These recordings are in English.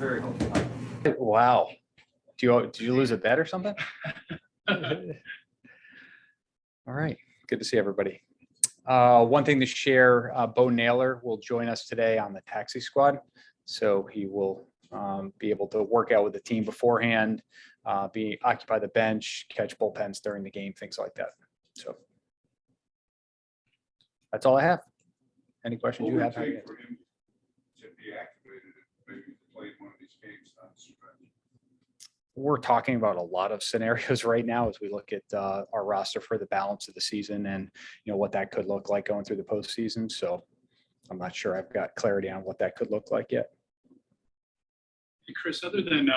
Very helpful. Wow. Did you lose a bet or something? All right. Good to see everybody. One thing to share, Bo Naylor will join us today on the taxi squad. So he will be able to work out with the team beforehand, occupy the bench, catch bullpens during the game, things like that. So that's all I have. Any questions you have? For him to be activated, maybe play one of these games on stretch. We're talking about a lot of scenarios right now as we look at our roster for the balance of the season and what that could look like going through the postseason. So I'm not sure I've got clarity on what that could look like yet. Hey, Chris, other than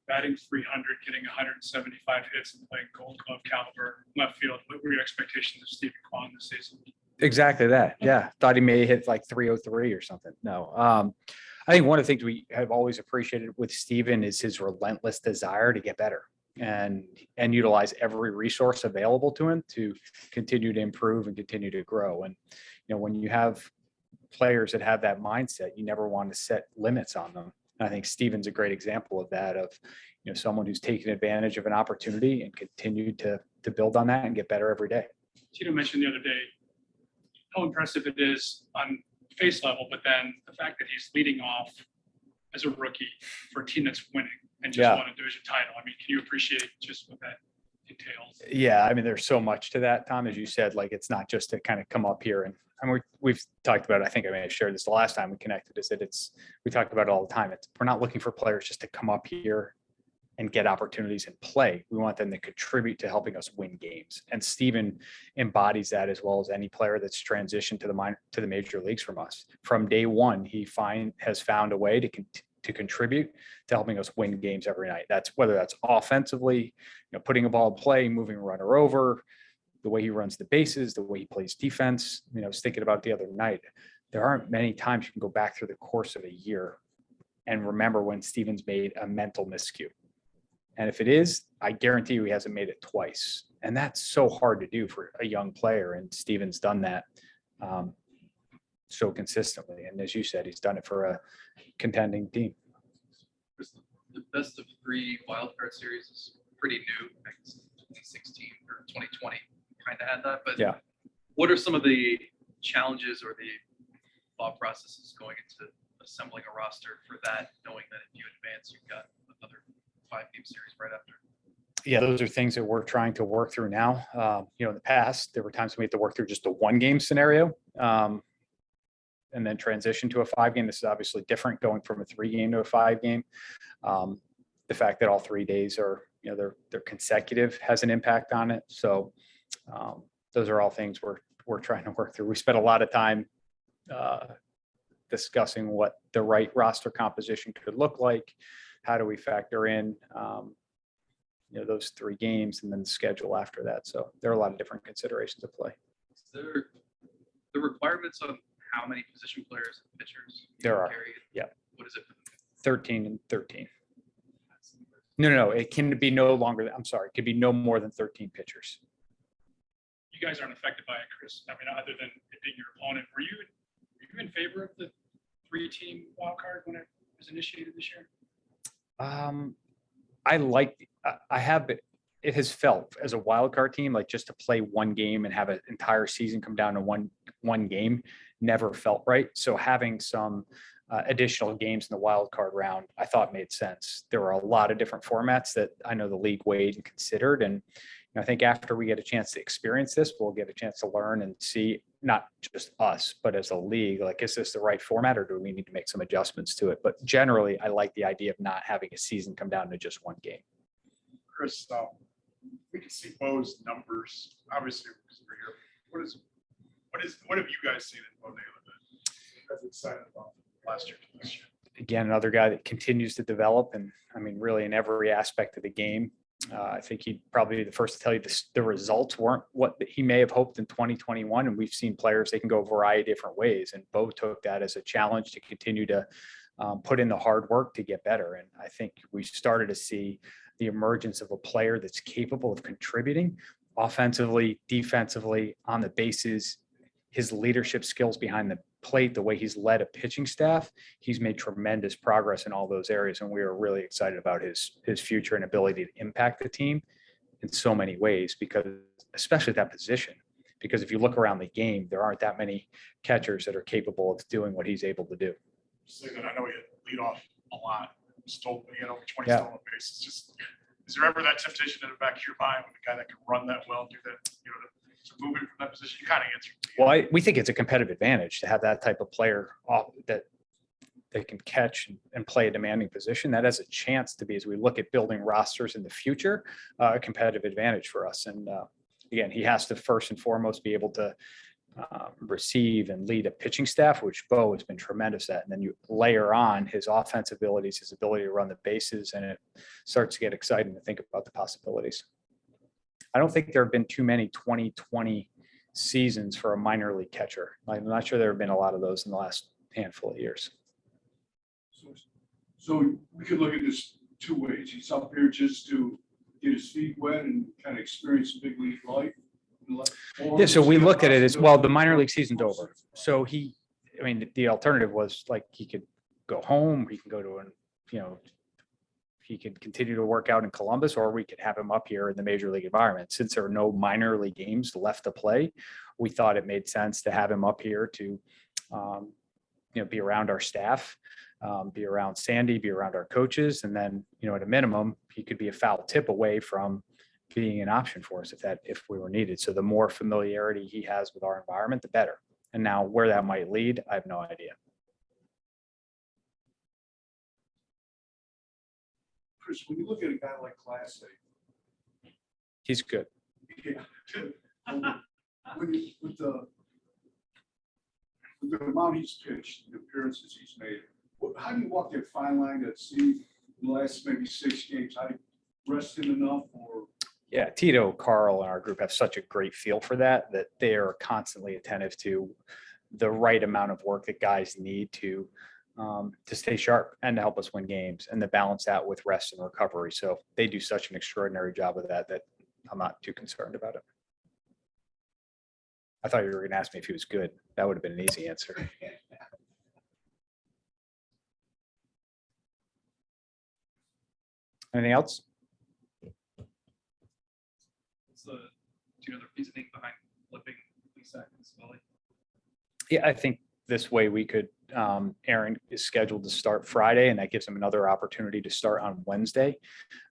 batting 300, getting 175 hits and playing Gold Glove caliber left field, what were your expectations of Stephen Kwan this season? Exactly that. Yeah. Thought he may hit like 303 or something. No. I think one of the things we have always appreciated with Steven is his relentless desire to get better and utilize every resource available to him to continue to improve and continue to grow. And, when you have players that have that mindset, you never want to set limits on them. And I think Steven's a great example of that, of, someone who's taken advantage of an opportunity and continued to build on that and get better every day. Tito mentioned the other day how impressive it is on face level, but then the fact that he's leading off as a rookie for a team that's winning and just won a division title. I mean, can you appreciate just what that entails? Yeah, I mean, there's so much to that, Tom, as you said. Like, it's not just to kind of come up here and we've talked about it. I think I may have shared this the last time we connected. Is that we talk about it all the time. We're not looking for players just to come up here and get opportunities and play. We want them to contribute to helping us win games. And Steven embodies that as well as any player that's transitioned to the major leagues from us. From day one, he has found a way to contribute to helping us win games every night. That's whether that's offensively, putting a ball in play, moving a runner over, the way he runs the bases, the way he plays defense. I was thinking about the other night. There aren't many times you can go back through the course of a year and remember when Steven's made a mental miscue. And if it is, I guarantee you he hasn't made it twice. And that's so hard to do for a young player. And Steven's done that so consistently. And as you said, he's done it for a contending team. The best of 3 wildcard series is pretty new. I think 2016 or 2020 kind of had that. But yeah, what are some of the challenges or the thought processes going into assembling a roster for that, knowing that if you advance, you've got another 5-game series right after? Yeah, those are things that we're trying to work through now. In the past, there were times we had to work through just a 1-game scenario and then transition to a 5-game. This is obviously different, going from a 3-game to a 5-game. The fact that all 3 days are, they're consecutive has an impact on it. So those are all things we're trying to work through. We spent a lot of time discussing what the right roster composition could look like. How do we factor in, those 3 games and then the schedule after that? So there are a lot of different considerations at play. Is there the requirements on how many position players and pitchers? There are. Carry? Yeah. What is it? 13 and 13. No. It can be no longer. I'm sorry. It could be no more than 13 pitchers. You guys aren't affected by it, Chris. I mean, other than it being your opponent, were you in favor of the 3-team wild card when it was initiated this year? It has felt as a wild card team, like just to play 1 game and have an entire season come down to one game never felt right. So having some additional games in the wild card round, I thought made sense. There were a lot of different formats that I know the league weighed and considered. And I think after we get a chance to experience this, we'll get a chance to learn and see, not just us, but as a league, like, is this the right format or do we need to make some adjustments to it? But generally, I like the idea of not having a season come down to just 1 game. Chris, we can see Bo's numbers. Obviously, because we're here. What have you guys seen in Bo Naylor that you guys excited about last year to this year? Again, another guy that continues to develop, and I mean, really in every aspect of the game. I think he'd probably be the first to tell you the results weren't what he may have hoped in 2021. And we've seen players, they can go a variety of different ways. And Bo took that as a challenge to continue to put in the hard work to get better. And I think we started to see the emergence of a player that's capable of contributing offensively, defensively, on the bases, his leadership skills behind the plate, the way he's led a pitching staff, he's made tremendous progress in all those areas. And we are really excited about his future and ability to impact the team in so many ways, because especially that position, because if you look around the game, there aren't that many catchers that are capable of doing what he's able to do. Say that I know he had lead off a lot, he had over 20 Yeah. stolen bases. Just, is there ever that temptation in the back of your mind with a guy that can run that well, do that, to move in from that position? You kind of answered. Well, we think it's a competitive advantage to have that type of player that they can catch and play a demanding position. That has a chance to be, as we look at building rosters in the future, a competitive advantage for us. And again, he has to first and foremost be able to receive and lead a pitching staff, which Bo has been tremendous at. And then you layer on his offensive abilities, his ability to run the bases, and it starts to get exciting to think about the possibilities. I don't think there have been too many 2020 seasons for a minor league catcher. I'm not sure there have been a lot of those in the last handful of years. So we could look at this two ways. He's up here just to get his feet wet and kind of experience big league life. Yeah, so we looked at it as well. The minor league season's over. So the alternative was like he could go home, he can go to he could continue to work out in Columbus, or we could have him up here in the major league environment. Since there are no minor league games left to play, we thought it made sense to have him up here to, be around our staff, be around Sandy, be around our coaches. And then, at a minimum, he could be a foul tip away from being an option for us if we were needed. So the more familiarity he has with our environment, the better. And now where that might lead, I have no idea. Chris, when you look at a guy like Class A, He's good. yeah, with the amount he's pitched, the appearances he's made, how do you walk that fine line to see the last maybe 6 games? How do you rest him enough, or? Yeah, Tito, Carl, and our group have such a great feel for that they are constantly attentive to the right amount of work that guys need to stay sharp and to help us win games, and to balance that with rest and recovery. So they do such an extraordinary job of that I'm not too concerned about it. I thought you were going to ask me if he was good. That would have been an easy answer. Anything else? Do you know the reasoning behind flipping Plesac and Civale? Yeah, I think this way we could, Aaron is scheduled to start Friday, and that gives him another opportunity to start on Wednesday.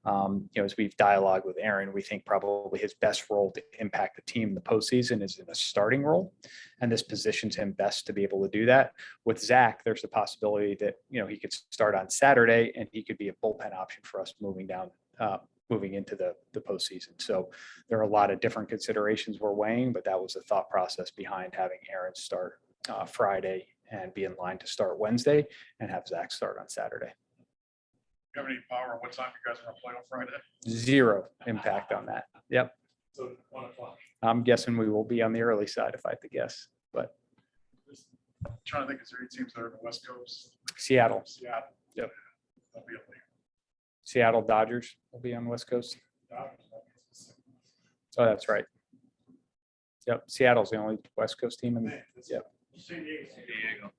As we've dialogued with Aaron, we think probably his best role to impact the team in the postseason is in a starting role. And this positions him best to be able to do that. With Zach, there's the possibility that, he could start on Saturday and he could be a bullpen option for us moving into the postseason. So there are a lot of different considerations we're weighing, but that was the thought process behind having Aaron start Friday and be in line to start Wednesday, and have Zach start on Saturday. You have any power? What time you guys are going to play on Friday? Zero impact on that. Yep. So 1 o'clock. I'm guessing we will be on the early side if I had to guess, but I'm trying to think, is there any teams that are in the West Coast? Seattle. Seattle. Yep. They'll be up there. Seattle Dodgers will be on the West Coast. Oh, that's right. Yep. Seattle's the only West Coast team yep. San Diego.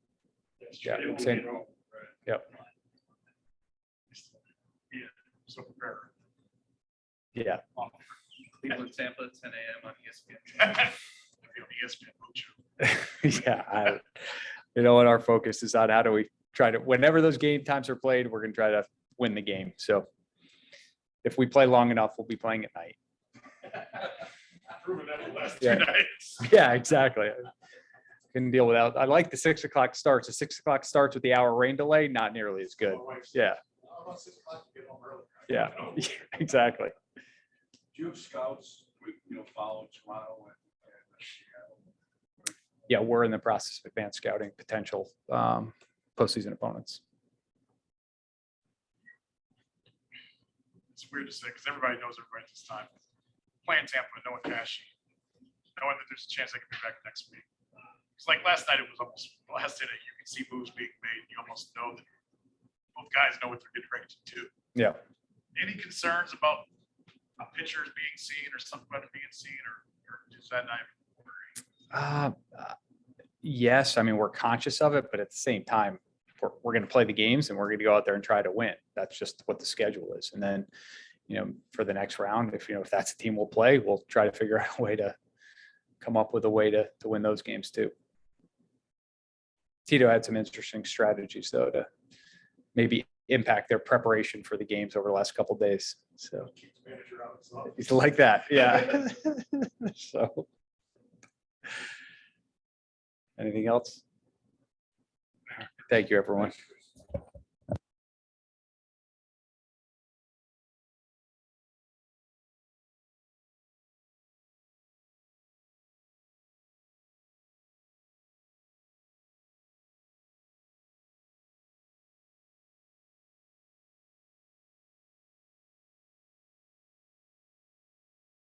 Yeah, It'll be same. at home, right? Yep. Yeah, so prepare. Yeah. Cleveland, Tampa, 10 a.m. on ESPN. ESPN. Yeah. What our focus is on, how do we try to, whenever those game times are played, we're going to try to win the game. So if we play long enough, we'll be playing at night. Proven that the last Yeah. 2 nights. Yeah, exactly. Couldn't deal without. I like the 6 o'clock starts. The 6 o'clock starts with the hour rain delay, not nearly as good. Yeah. About 6 o'clock to get home early. Yeah, exactly. Do you have scouts with, follow Toronto and Seattle? Yeah, we're in the process of advanced scouting potential postseason opponents. It's weird to say because everybody knows everybody at this time. Playing Tampa, knowing Cashy, knowing that there's a chance they could be back next week. It's like last night, it was almost the last inning. You can see moves being made. You almost know that both guys know what they're getting ready to do. Yeah. Any concerns about pitchers being seen or something being seen, or is that not even worrying? Yes, I mean, we're conscious of it, but at the same time, we're going to play the games and we're going to go out there and try to win. That's just what the schedule is. And then, for the next round, if that's the team we'll play, we'll try to figure out a way to come up with a way to win those games too. Tito had some interesting strategies though to maybe impact their preparation for the games over the last couple of days. So he's like that. Yeah. So anything else? Thank you, everyone.